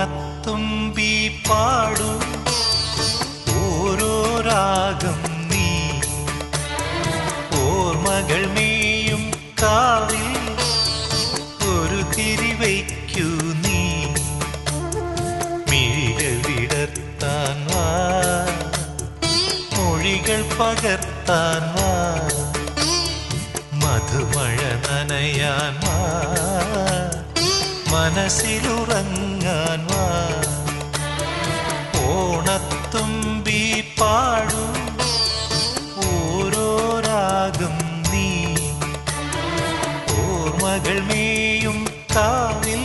ഓണത്തുമ്പി പാടൂ ഓരോ രാഗം നീ ഓർമ്മകൾ മേയും കാവിൽ ഒരു തിരിവയ്ക്കൂ നീ മിഴികൾ വിടർത്താൻ വാ മൊഴികൾ പകർത്താൻ വാ മധുമഴ നനയാൻ വാ മനസ്സിലുറങ്ങാൻ വാ ഓണത്തുമ്പി പാടൂ ഓരോ രാഗം നീ ഓർമ്മകൾ മേയും കാവിൽ